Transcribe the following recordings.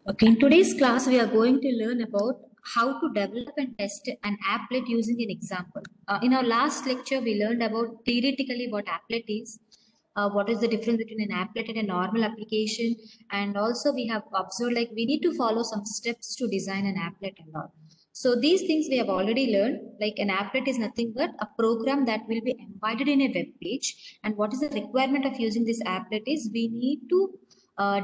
Okay, in today's class, we are going to learn about how to develop and test an applet using an example. In our last lecture, we learned about theoretically what applet is, what is the difference between an applet and a normal application, and also we have observed like we need to follow some steps to design an applet and all. So these things we have already learned, like an applet is nothing but a program that will be embedded in a web page. And what is the requirement of using this applet is we need to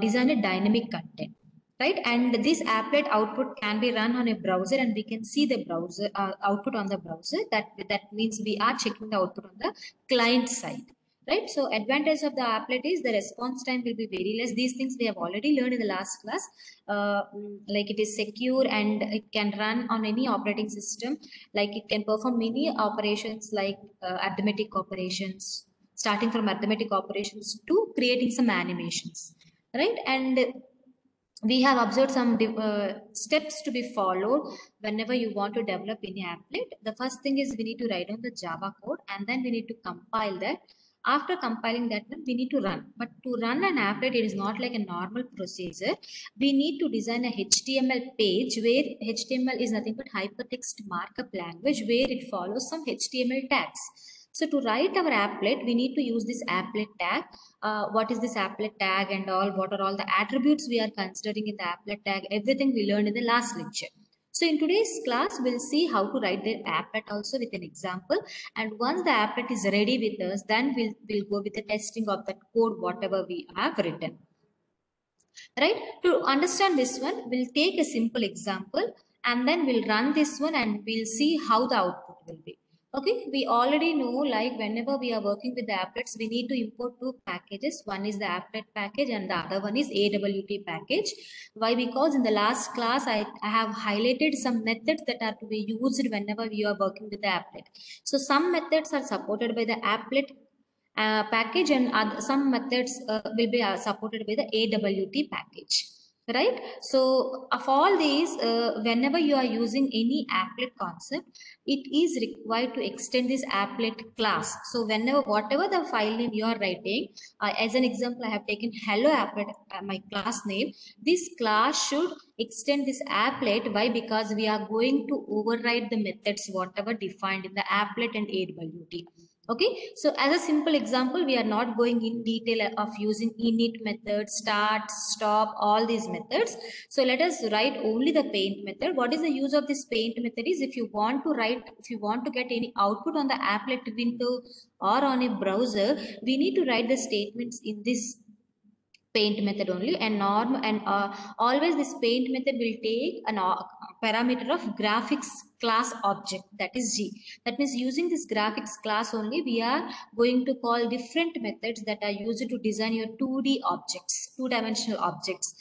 design a dynamic content, right? And this applet output can be run on a browser and we can see the browser output on the browser. That means we are checking the output on the client side, right? So advantage of the applet is the response time will be very less. These things we have already learned in the last class. Like it is secure and it can run on any operating system. Like it can perform many operations like arithmetic operations, starting from arithmetic operations to creating some animations, right? And we have observed some steps to be followed whenever you want to develop any applet. The first thing is we need to write down the Java code and then we need to compile that. After compiling that one, we need to run. But to run an applet, it is not like a normal procedure. We need to design a HTML page where HTML is nothing but hypertext markup language where it follows some HTML tags. So to write our applet, we need to use this applet tag. What is this applet tag and all? What are all the attributes we are considering in the applet tag? Everything we learned in the last lecture. So in today's class, we'll see how to write the applet also with an example. And once the applet is ready with us, then we'll go with the testing of that code, whatever we have written. Right? To understand this one, we'll take a simple example and then we'll run this one and we'll see how the output will be. Okay, we already know like whenever we are working with the applets, we need to import two packages. One is the applet package and the other one is AWT package. Why? Because in the last class, I have highlighted some methods that are to be used whenever we are working with the applet. So some methods are supported by the applet package and some methods will be supported by the AWT package. Right. So of all these, whenever you are using any applet concept, it is required to extend this applet class. So whenever, whatever the file name you are writing, as an example, I have taken hello applet, my class name. This class should extend this applet. Why? Because we are going to override the methods, whatever defined in the applet and AWT. Okay, so as a simple example, we are not going in detail of using init method, start, stop, all these methods. So let us write only the paint method. What is the use of this paint method is if you want to get any output on the applet window or on a browser, we need to write the statements in this paint method only, and always this paint method will take a parameter of graphics class object, that is G. That means using this graphics class only, we are going to call different methods that are used to design your 2D objects, two-dimensional objects.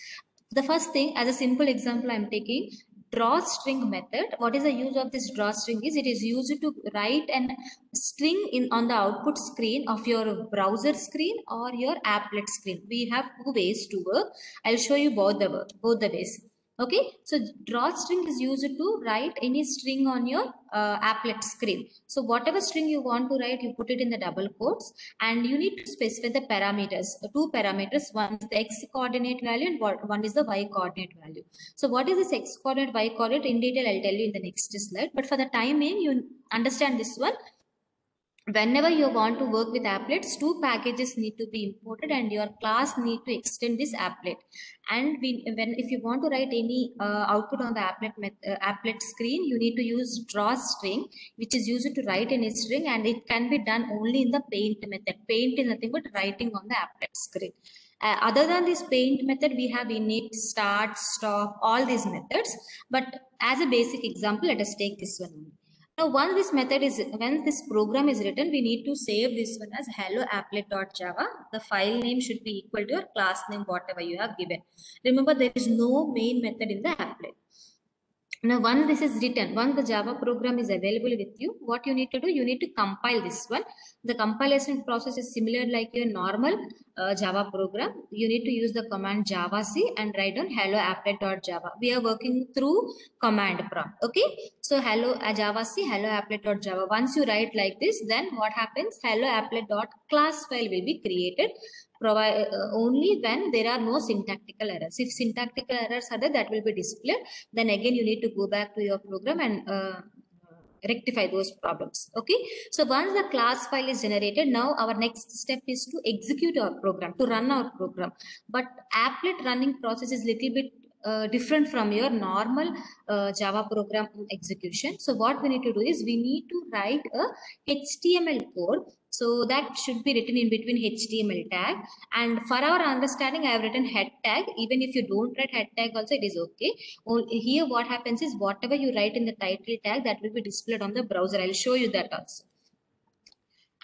The first thing, as a simple example, I'm taking drawString method. What is the use of this drawString is it is used to write an string in on the output screen of your browser screen or your applet screen. We have two ways to work. I'll show you both the ways. Okay, so drawString is used to write any string on your applet screen. So whatever string you want to write, you put it in the double quotes and you need to specify the parameters, two parameters. One is the x coordinate value and one is the y coordinate value. So what is this x coordinate, y coordinate? In detail, I'll tell you in the next slide. But for the time being, you understand this one. Whenever you want to work with applets, two packages need to be imported and your class need to extend this applet. And if you want to write any output on the applet screen, you need to use drawString, which is used to write any string, and it can be done only in the paint method. Paint is nothing but writing on the applet screen. Other than this paint method, we have init, start, stop, all these methods. But as a basic example, let us take this one. Now, once this program is written, we need to save this one as hello applet.java. The file name should be equal to your class name, whatever you have given. Remember, there is no main method in the applet. Now, once this is written, once the Java program is available with you, what you need to do, you need to compile this one. The compilation process is similar like your normal Java program. You need to use the command javac and write down hello applet.java. We are working through command prompt. Okay, so hello javac hello applet.java. Once you write like this, then what happens? Hello applet.class file will be created. provide only when there are no syntactical errors. If syntactical errors are there, that will be displayed. Then again, you need to go back to your program and rectify those problems. Okay, so once the class file is generated, now our next step is to execute our program, to run our program. But applet running process is little bit different from your normal Java program execution. So what we need to do is we need to write a HTML code. So that should be written in between HTML tag. And for our understanding, I have written head tag. Even if you don't write head tag also, it is okay. Here what happens is whatever you write in the title tag, that will be displayed on the browser. I'll show you that also.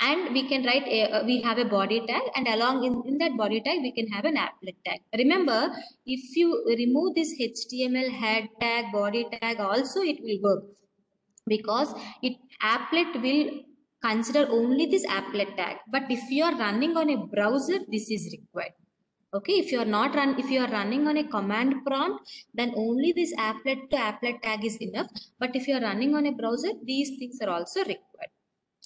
And we can write we have a body tag, and along in that body tag we can have an applet tag. Remember, if you remove this HTML head tag, body tag also, it will work, because applet will consider only this applet tag. But if you are running on a browser, this is required. Okay, if you are running on a command prompt, then only this applet to applet tag is enough. But if you are running on a browser, these things are also required.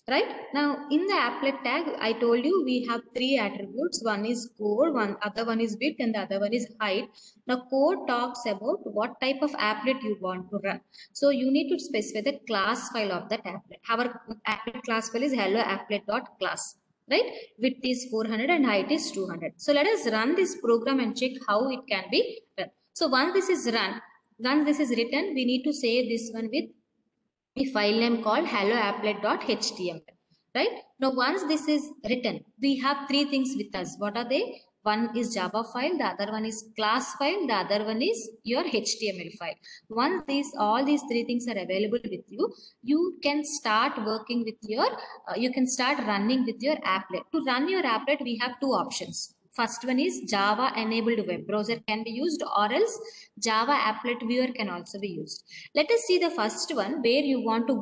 Right now, in the applet tag, I told you we have three attributes. One is code, other one is width, and the other one is height. Now, code talks about what type of applet you want to run. So you need to specify the class file of that applet. Our applet class file is hello applet.class. Right? Width is 400 and height is 200. So let us run this program and check how it can be run. So once this is run, once this is written, we need to save this one with a file name called helloapplet.html. Right? Now, once this is written, we have three things with us. What are they? One is Java file, the other one is class file, the other one is your HTML file. Once all these three things are available with you, you can start working with your, you can start running with your applet. To run your applet, we have two options. First one is Java enabled web browser can be used, or else Java applet viewer can also be used. Let us see the first one where you want to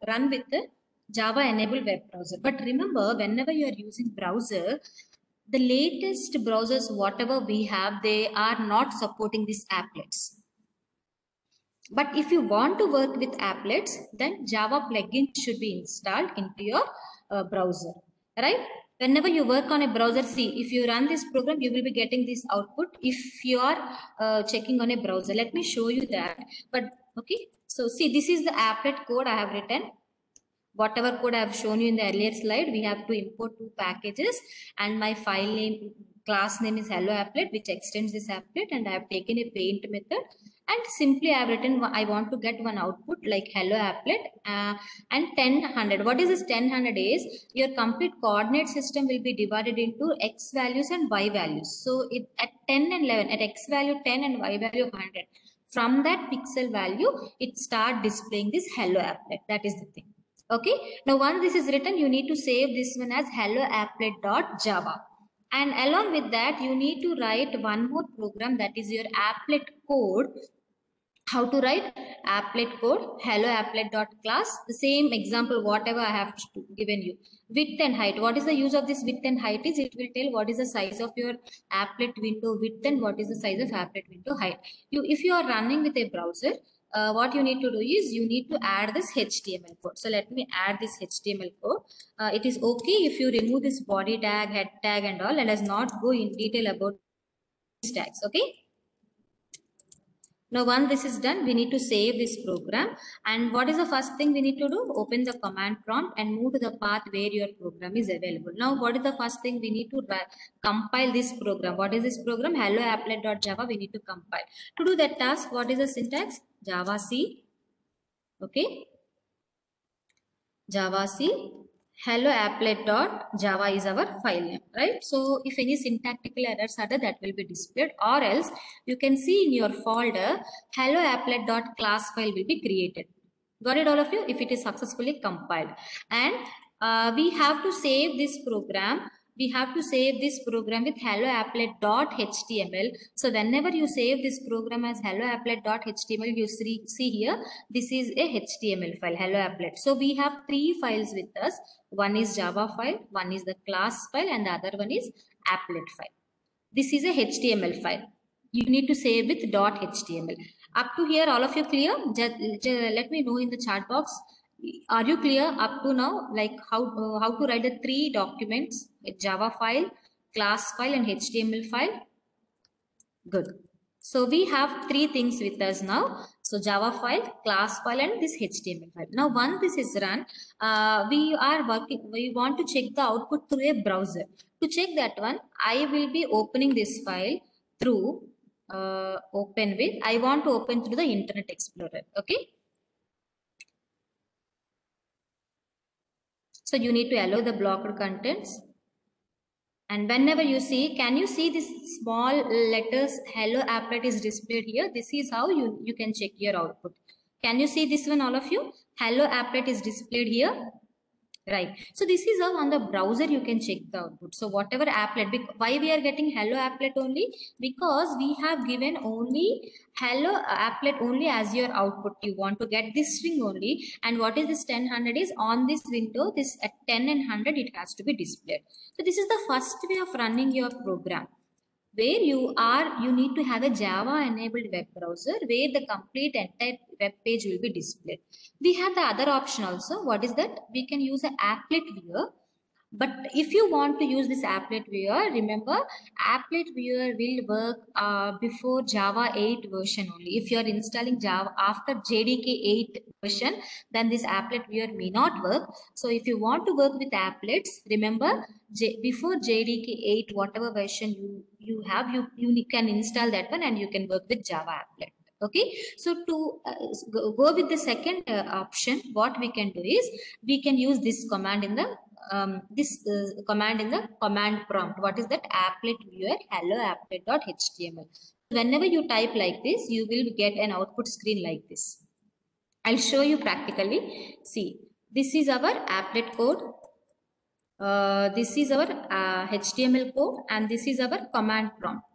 run with the Java enabled web browser. But remember, whenever you are using browser, the latest browsers, whatever we have, they are not supporting these applets. But if you want to work with applets, then Java plugin should be installed into your browser, right? Whenever you work on a browser, see, if you run this program, you will be getting this output if you are checking on a browser. Let me show you that. But okay, so see, this is the applet code I have written. Whatever code I have shown you in the earlier slide, we have to import two packages, and my file name, class name is hello applet, which extends this applet, and I have taken a paint method. And simply I have written, I want to get one output like hello applet and 1000. What is this 1000 is, your complete coordinate system will be divided into X values and Y values. So it at 10 and 11, at X value 10 and Y value 100. From that pixel value, it start displaying this hello applet. That is the thing. Okay. Now, once this is written, you need to save this one as helloapplet.java. And along with that, you need to write one more program, that is your applet code. How to write applet code, helloapplet.class. The same example, whatever I have given you. Width and height. What is the use of this width and height is, it will tell what is the size of your applet window width and what is the size of applet window height. If you are running with a browser, what you need to do is you need to add this HTML code. So let me add this HTML code. It is okay if you remove this body tag, head tag and all. Let us not go in detail about these tags. Okay. Now, once this is done, we need to save this program. And what is the first thing we need to do? Open the command prompt and move to the path where your program is available. Now, what is the first thing we need to compile this program? What is this program? Helloapplet.java. We need to compile. To do that task, what is the syntax? Java C. Okay. Java C. Helloapplet.java is our file name, right? So if any syntactical errors are there, that will be displayed, or else you can see in your folder helloapplet.class file will be created. Got it, all of you? If it is successfully compiled, and we have to save this program. We have to save this program with helloapplet.html. So whenever you save this program as helloapplet.html, you see here, this is a HTML file, helloapplet. So we have three files with us. One is Java file, one is the class file, and the other one is applet file. This is a HTML file. You need to save with .html. Up to here, all of you clear? Let me know in the chat box. Are you clear up to now, like how to write the three documents, a Java file, class file and HTML file? Good. So we have three things with us now. So Java file, class file, and this HTML file. Now once this is run, we want to check the output through a browser. To check that one, I will be opening this file through I want to open through the Internet Explorer. Okay. So you need to allow the blocked contents. And whenever you see, can you see this small letters hello applet is displayed here? This is how you can check your output. Can you see this one, all of you? Hello applet is displayed here. Right. So this is how on the browser you can check the output. So whatever applet, why we are getting hello applet only? Because we have given only hello applet only as your output. You want to get this string only. And what is this 1000 is on this window, this at 10 and 100, it has to be displayed. So this is the first way of running your program, where you need to have a Java enabled web browser where the complete entire web page will be displayed. We have the other option also. What is that? We can use an applet viewer. But if you want to use this applet viewer, remember applet viewer will work before Java 8 version only. If you are installing Java after JDK 8 version, then this applet viewer may not work. So if you want to work with applets, remember before JDK 8, whatever version you have, you can install that one and you can work with Java applet. Okay, so to go with the second option, what we can do is we can use this command in the command in the command prompt. What is that? Applet viewer hello applet.html. Whenever you type like this, you will get an output screen like this. I'll show you practically. See, this is our applet code. This is our HTML code, and this is our command prompt,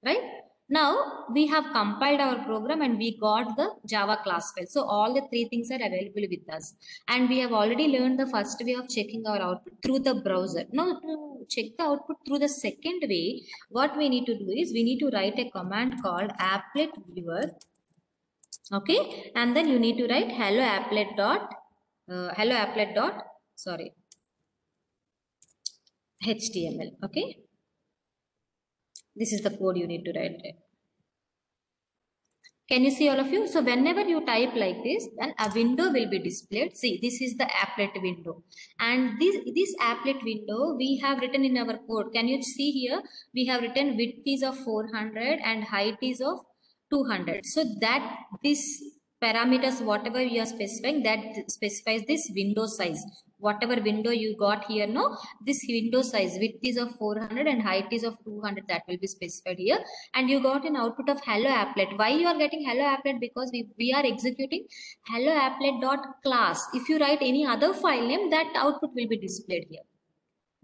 right? Now we have compiled our program and we got the Java class file. So all the three things are available with us. And we have already learned the first way of checking our output through the browser. Now to check the output through the second way, what we need to do is we need to write a command called applet viewer. Okay. And then you need to write hello applet dot HTML. Okay. This is the code you need to write. Can you see all of you? So whenever you type like this, then a window will be displayed. See, this is the applet window. And this applet window, we have written in our code. Can you see here? We have written width is of 400 and height is of 200. So that this parameters, whatever you are specifying, that specifies this window size. Whatever window you got here, no, this window size, width is of 400 and height is of 200, that will be specified here. And you got an output of hello applet. Why you are getting hello applet? Because we are executing hello applet dot class. If you write any other file name, that output will be displayed here.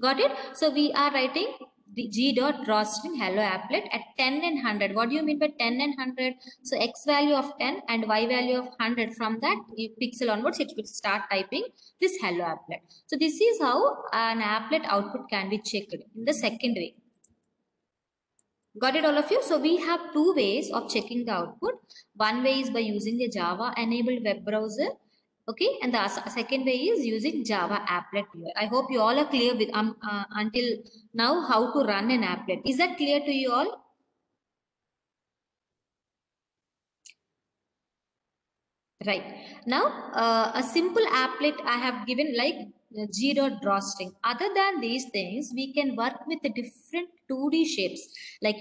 Got it? So we are writing the g.drawstring hello applet at 10 and 100. What do you mean by 10 and 100? So x value of 10 and y value of 100. From that pixel onwards, it will start typing this hello applet. So this is how an applet output can be checked in the second way. Got it, all of you? So we have two ways of checking the output. One way is by using the Java enabled web browser. Okay, and the second way is using Java applet viewer. I hope you all are clear with until now how to run an applet. Is that clear to you all? Right. Now, a simple applet I have given like g.drawstring. Other than these things, we can work with the different 2D shapes. Like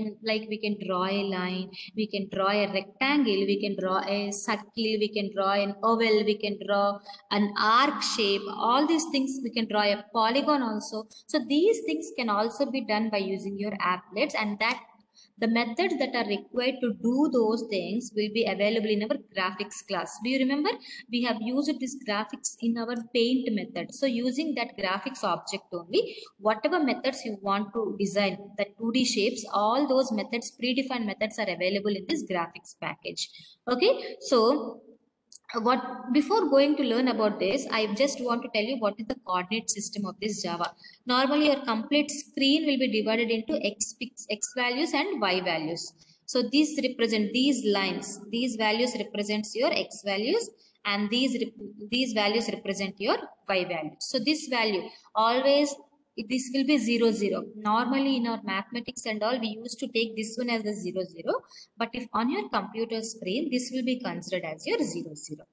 we can draw a line, we can draw a rectangle, we can draw a circle, we can draw an oval, we can draw an arc shape. All these things, we can draw a polygon also. So these things can also be done by using your applets, and that the methods that are required to do those things will be available in our graphics class. Do you remember? We have used this graphics in our paint method. So using that graphics object only, whatever methods you want to design, the 2D shapes, all those methods, predefined methods are available in this graphics package. Okay, so before going to learn about this, I just want to tell you what is the coordinate system of this Java. Normally your complete screen will be divided into x values and y values. So these represent these lines, these values represents your x values, and these values represent your y values. So this value always this will be 0, 0. Normally in our mathematics and all, we used to take this one as the 0, 0. But if on your computer screen, this will be considered as your 0, 0.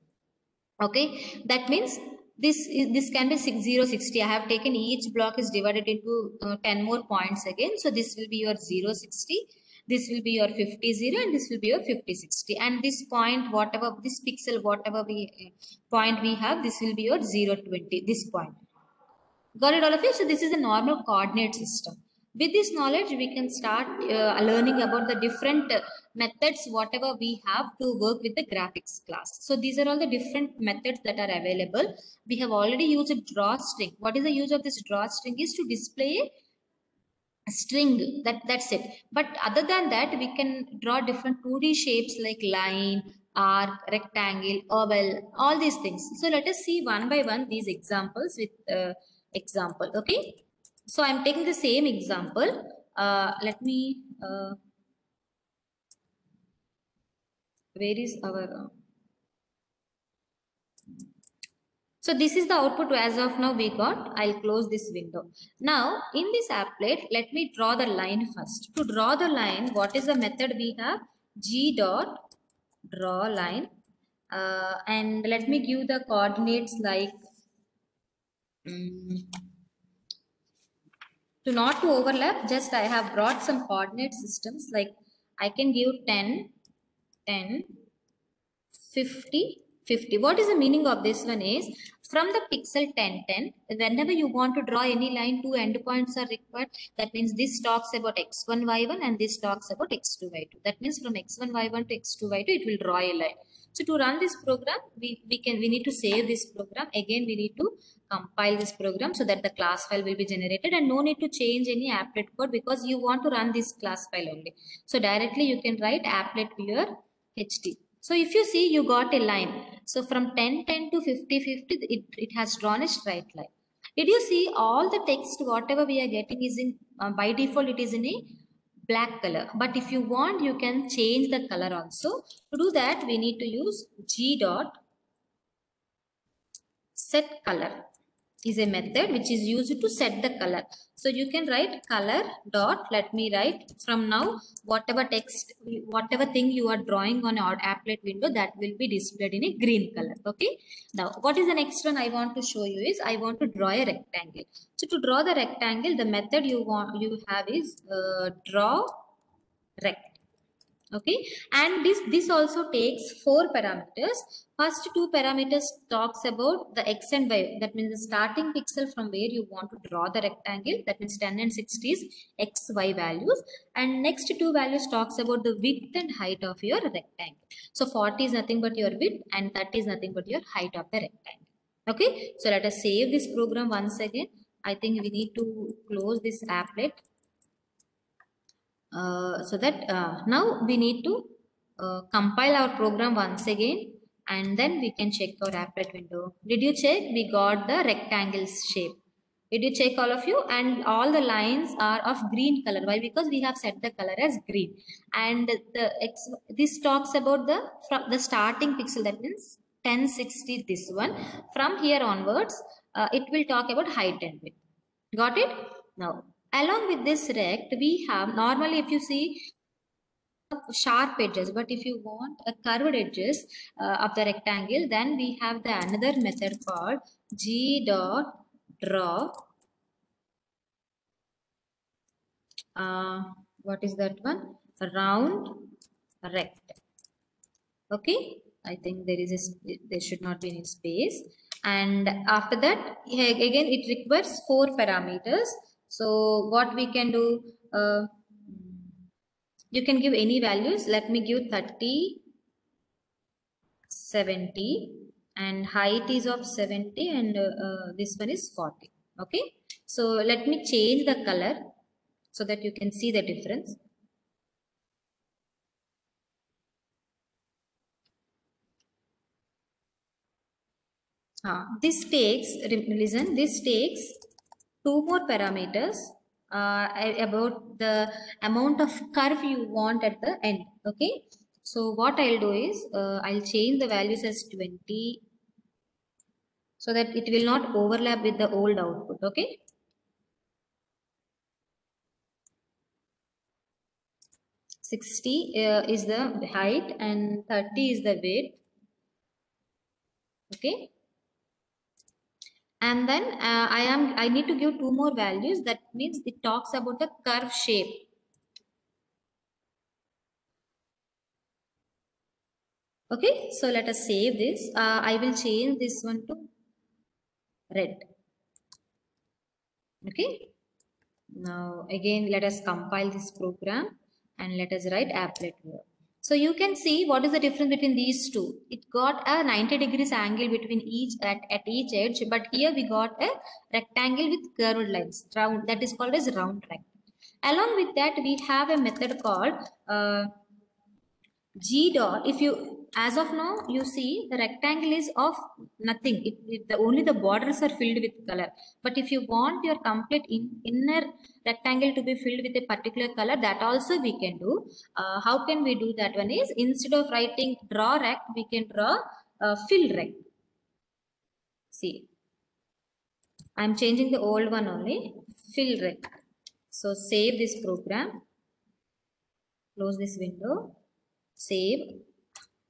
Okay, that means this can be 0, 60. I have taken each block is divided into 10 more points again. So this will be your 0, 60. This will be your 50, 0, and this will be your 50, 60. And this point, whatever, this pixel, whatever point we have, this will be your 0, 20, this point. Got it all of you? So this is the normal coordinate system. With this knowledge, we can start learning about the different methods, whatever we have to work with the graphics class. So these are all the different methods that are available. We have already used a drawstring. What is the use of this drawstring? Is to display a string. That's it. But other than that, we can draw different 2D shapes like line, arc, rectangle, oval, all these things. So let us see one by one these examples with example. Okay, so I'm taking the same example. Let me where is our so this is the output as of now we got. I'll close this window. Now in this applet, let me draw the line first. To draw the line, what is the method we have? G dot draw line, and let me give the coordinates like to not to overlap, just I have brought some coordinate systems like I can give 10, 10, 50, 50. What is the meaning of this one is from the pixel 10, 10, whenever you want to draw any line, two endpoints are required. That means this talks about x1, y1 and this talks about x2, y2. That means from x1, y1 to x2, y2, it will draw a line. So to run this program, we need to save this program. Again, we need to compile this program so that the class file will be generated, and no need to change any applet code because you want to run this class file only. So directly you can write applet viewer HT. So if you see, you got a line. So from 10, 10 to 50, 50, it has drawn a straight line. Did you see all the text, whatever we are getting is in, by default, it is in a black color. But if you want, you can change the color also. To do that, we need to use G dot set color is a method which is used to set the color. So you can write color dot, let me write from now, whatever text, whatever thing you are drawing on our applet window, that will be displayed in a green color. Okay. Now, what is the next one I want to show you is I want to draw a rectangle. So to draw the rectangle, the method you have is draw rect. Okay, and this also takes 4 parameters. First 2 parameters talks about the x and y, that means the starting pixel from where you want to draw the rectangle, that means 10 and 60 is x, y values, and next 2 values talks about the width and height of your rectangle. So 40 is nothing but your width and 30 is nothing but your height of the rectangle. Okay, so let us save this program once again. I think we need to close this applet. So that now we need to compile our program once again, and then we can check our applet window. Did you check? We got the rectangle shape. Did you check, all of you? And all the lines are of green color. Why? Because we have set the color as green. And this talks about the starting pixel, that means 1060, this one. From here onwards, it will talk about height and width. Got it? Now, along with this rect, we have normally, if you see, sharp edges, but if you want a curved edges of the rectangle, then we have the another method called G dot draw. What is that one? Round rect. Okay, I think there should not be any space. And after that, again, it requires 4 parameters. So what we can do, you can give any values. Let me give 30, 70, and height is of 70, and this one is 40. Okay, so let me change the color so that you can see the difference. This takes 2 more parameters about the amount of curve you want at the end. Okay, so what I'll do is I'll change the values as 20 so that it will not overlap with the old output. Okay, 60 is the height and 30 is the width. Okay. And then I need to give two more values. That means it talks about the curve shape. Okay, so let us save this. I will change this one to red. Okay. Now again, let us compile this program and let us write applet here. So you can see what is the difference between these two. It got a 90 degrees angle between each at each edge, but here we got a rectangle with curved lines. Round, that is called as round rectangle. Along with that, we have a method called G dot. If you, as of now, you see the rectangle is of nothing. Only the borders are filled with color. But if you want your complete inner rectangle to be filled with a particular color, that also we can do. How can we do that one is, instead of writing draw rect, we can draw fill rect. See, I'm changing the old one only, fill rect. So save this program, close this window, save,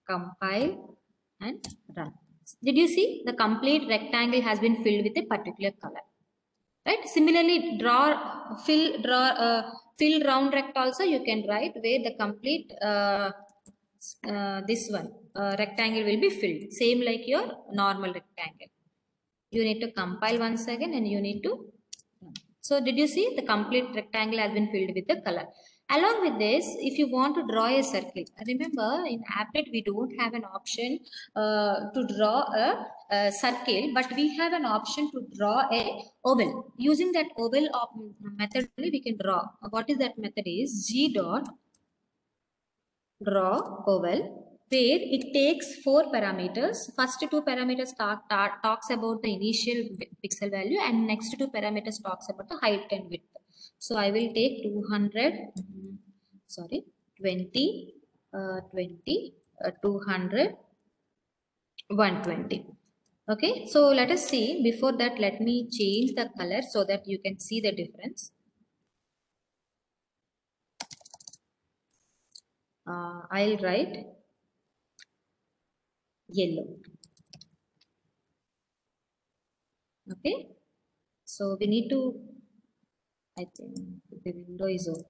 compile and run. Did you see the complete rectangle has been filled with a particular color, right? Similarly, fill round rect also you can write, where the complete this one rectangle will be filled, same like your normal rectangle. You need to compile once again and you need to. So did you see the complete rectangle has been filled with the color. Along with this, if you want to draw a circle, remember in Applet we don't have an option to draw a circle, but we have an option to draw a oval. Using that oval method only we can draw. What is that method is G dot draw oval, where it takes 4 parameters. First two parameters talks about the initial pixel value and next two parameters talks about the height and width. So I will take 200, 20, 20, 200, 120. Okay, so let us see. Before that, let me change the color so that you can see the difference. I'll write yellow. Okay, so we need to, I think the window is open.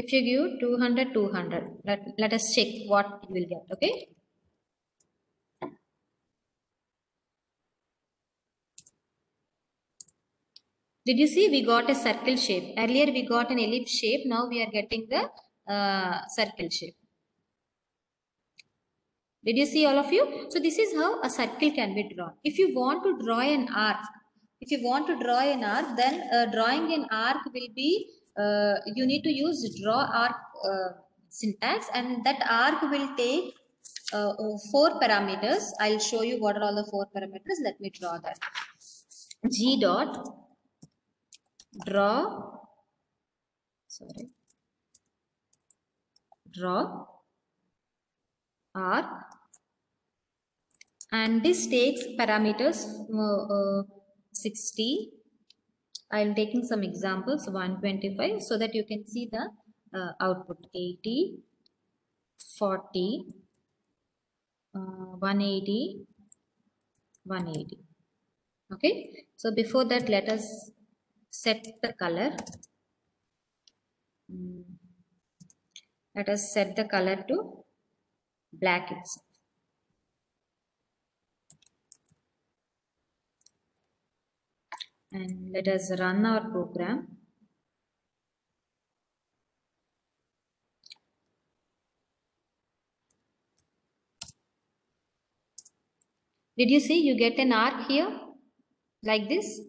If you give 200, 200, let us check what you will get. Okay. Did you see we got a circle shape? Earlier we got an ellipse shape. Now we are getting the circle shape. Did you see all of you? So this is how a circle can be drawn. If you want to draw an arc, then drawing an arc will be, you need to use draw arc syntax, and that arc will take 4 parameters. I'll show you what are all the 4 parameters. Let me draw that. G dot draw, draw arc, and this takes parameters 60. I'm taking some examples, 125, so that you can see the output. 80, 40, 180, 180. Okay, so before that, let us set the color. Let us set the color to black itself. And let us run our program. Did you see you get an arc here like this?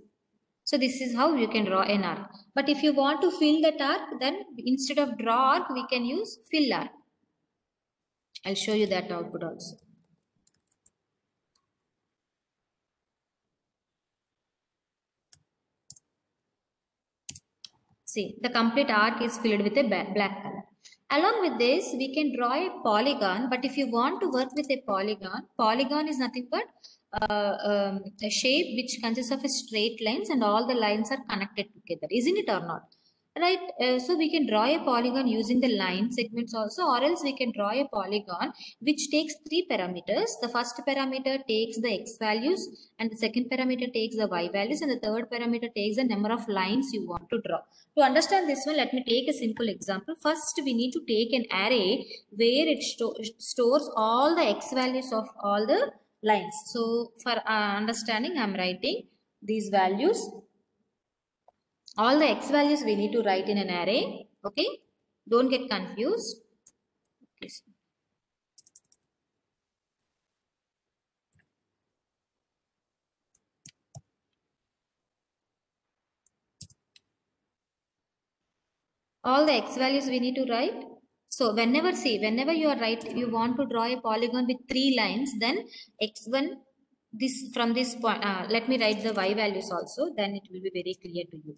So this is how you can draw an arc. But if you want to fill that arc, then instead of draw arc, we can use fill arc. I'll show you that output also. See, the complete arc is filled with a black color. Along with this, we can draw a polygon. But if you want to work with a polygon is nothing but a shape which consists of a straight lines and all the lines are connected together. Isn't it or not? Right, so we can draw a polygon using the line segments also, or else we can draw a polygon which takes three parameters. The first parameter takes the x values, and the second parameter takes the y values, and the third parameter takes the number of lines you want to draw. To understand this one, let me take a simple example. First, we need to take an array where it stores all the x values of all the lines. So for understanding, I am writing these values. All the x values we need to write in an array. Okay, don't get confused. Okay. All the x values we need to write. So whenever you are you want to draw a polygon with three lines, then x1 this from this point. Let me write the y values also. Then it will be very clear to you.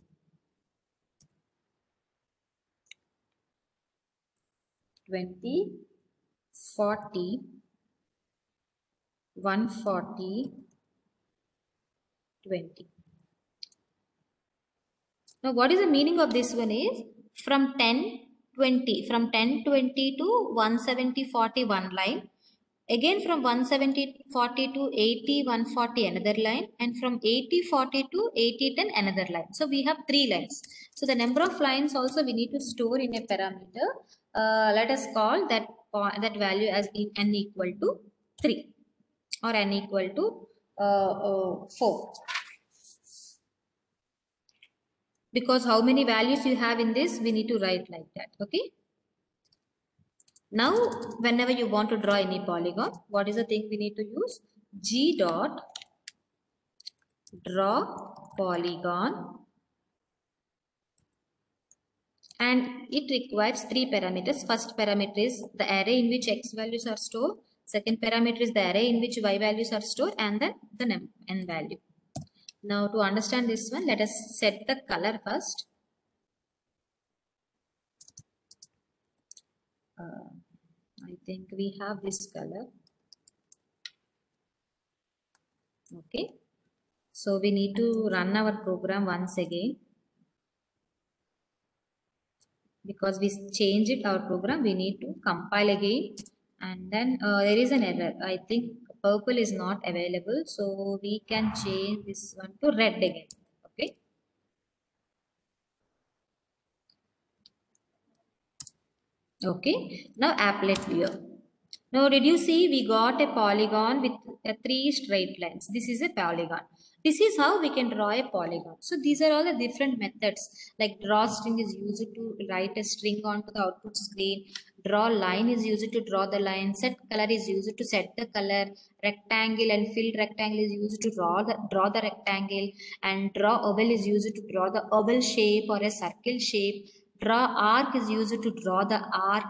20, 40, 140, 20. Now, what is the meaning of this one is from 10, 20 to 170, 40, one line. Again from 170, 40 to 80, 140 another line. And from 80, 40 to 80, 10 another line. So, we have three lines. So, the number of lines also we need to store in a parameter. Let us call that value as n equal to 3 or n equal to 4. Because how many values you have in this, we need to write like that. Okay. Now, whenever you want to draw any polygon, what is the thing we need to use? G dot draw polygon. And it requires three parameters. First parameter is the array in which x values are stored. Second parameter is the array in which y values are stored, and then the n value. Now, to understand this one, let us set the color first. I think we have this color. Okay. So, we need to run our program once again. Because we changed it, our program, we need to compile again. And then there is an error. I think purple is not available. So, we can change this one to red again. Okay. Okay. Now, applet viewer. Now, did you see we got a polygon with three straight lines? This is a polygon. This is how we can draw a polygon. So, these are all the different methods. Like draw string is used to write a string onto the output screen. Draw line is used to draw the line. Set color is used to set the color. Rectangle and fill rectangle is used to draw the rectangle. And draw oval is used to draw the oval shape or a circle shape. Draw arc is used to draw the arc.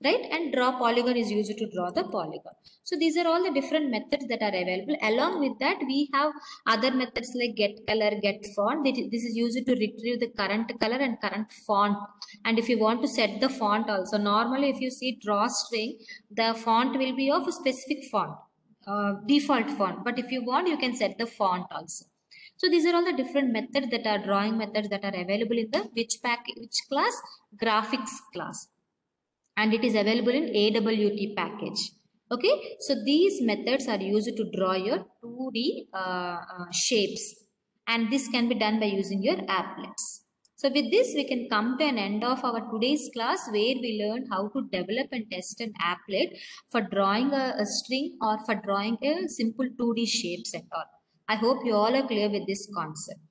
Right, and draw polygon is used to draw the polygon. So these are all the different methods that are available. Along with that, we have other methods like get color, get font. This is used to retrieve the current color and current font. And if you want to set the font also, normally if you see draw string, the font will be of a specific font, default font. But if you want, you can set the font also. So these are all the different methods that are drawing methods that are available in the which class? Graphics class. And it is available in AWT package. Okay, so these methods are used to draw your 2D shapes, and this can be done by using your applets. So with this, we can come to an end of our today's class where we learned how to develop and test an applet for drawing a string or for drawing a simple 2D shapes and all. I hope you all are clear with this concept.